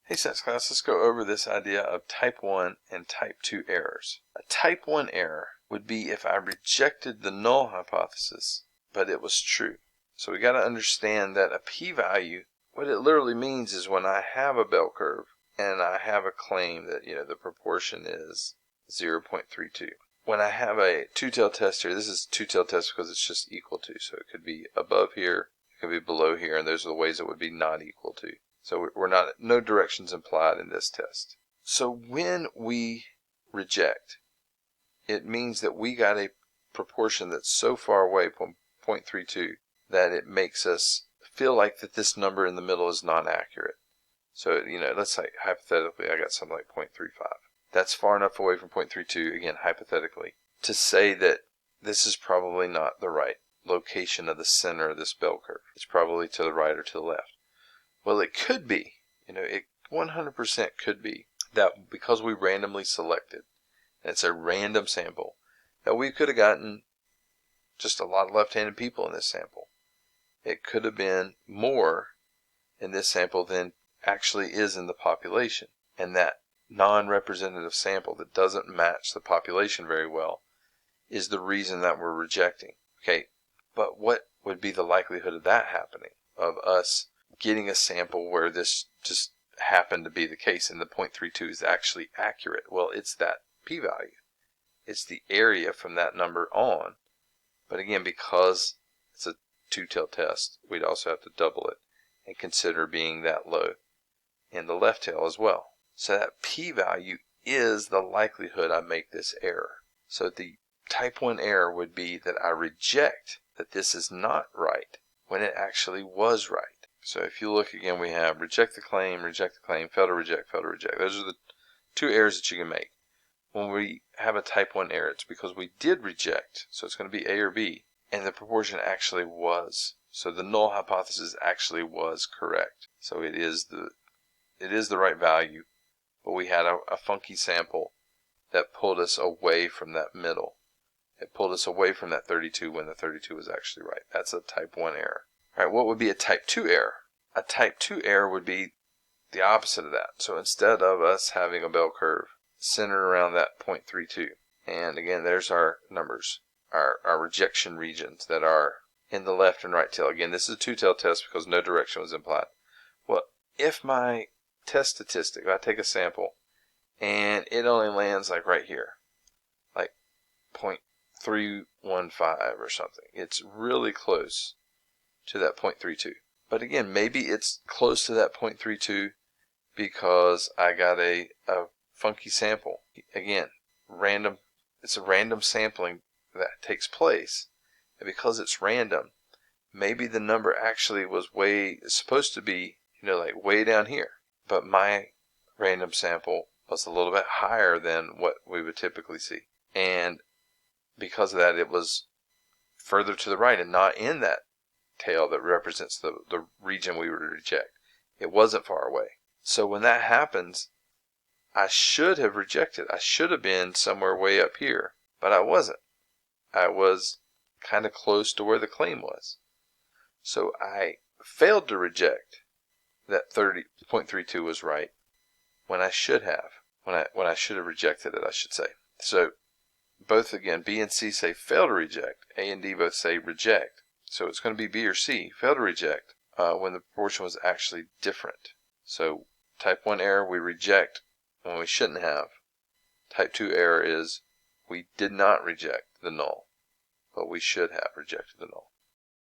Hey science class, let's go over this idea of type 1 and type 2 errors. A type 1 error would be if I rejected the null hypothesis, but it was true. So we got to understand that a p-value, what it literally means is when I have a bell curve and I have a claim that the proportion is 0.32. When I have a two-tailed test here, this is two-tailed test because it's just equal to, so it could be above here, it could be below here, and those are the ways it would be not equal to. So no directions implied in this test. So when we reject, it means that we got a proportion that's so far away from 0.32 that it makes us feel like that this number in the middle is not accurate. So, let's say hypothetically I got something like 0.35. That's far enough away from 0.32, again, hypothetically, to say that this is probably not the right location of the center of this bell curve. It's probably to the right or to the left. Well, it could be, it 100% could be that because we randomly selected, and it's a random sample, that we could have gotten just a lot of left-handed people in this sample. It could have been more in this sample than actually is in the population. And that non-representative sample that doesn't match the population very well is the reason that we're rejecting. Okay, but what would be the likelihood of that happening? Of us getting a sample where this just happened to be the case and the 0.32 is actually accurate? Well, it's that p-value. It's the area from that number on. But again, because it's a two-tailed test, we'd also have to double it and consider being that low in the left tail as well. So that p-value is the likelihood I make this error. So the type 1 error would be that I reject that this is not right when it actually was right. So if you look again, we have reject the claim, fail to reject, fail to reject. Those are the two errors that you can make. When we have a type 1 error, it's because we did reject, so it's going to be A or B, and the proportion actually was. So the null hypothesis actually was correct. So it is the right value, but we had a funky sample that pulled us away from that middle. It pulled us away from that 32 when the 32 was actually right. That's a type 1 error. All right, what would be a type 2 error? A type 2 error would be the opposite of that. So instead of us having a bell curve centered around that 0.32, and again, there's our numbers, our rejection regions that are in the left and right tail. Again, this is a two-tailed test because no direction was implied. Well, if my test statistic, if I take a sample and it only lands like right here, like 0.315 or something, it's really close to that 0.32. But again, maybe it's close to that 0.32 because I got a funky sample. Again, it's a random sampling that takes place. And because it's random, maybe the number actually was supposed to be, like way down here. But my random sample was a little bit higher than what we would typically see. And because of that, it was further to the right and not in that tail that represents the region we would reject. It wasn't far away. So when that happens, I should have rejected. I should have been somewhere way up here, but I wasn't. I was kind of close to where the claim was. So I failed to reject that 30.32 was right when I should have. When I should have rejected it, I should say. So both, again, B and C say fail to reject. A and D both say reject. So it's going to be B or C, fail to reject, when the proportion was actually different. So type 1 error, we reject when we shouldn't have. Type 2 error is we did not reject the null, but we should have rejected the null.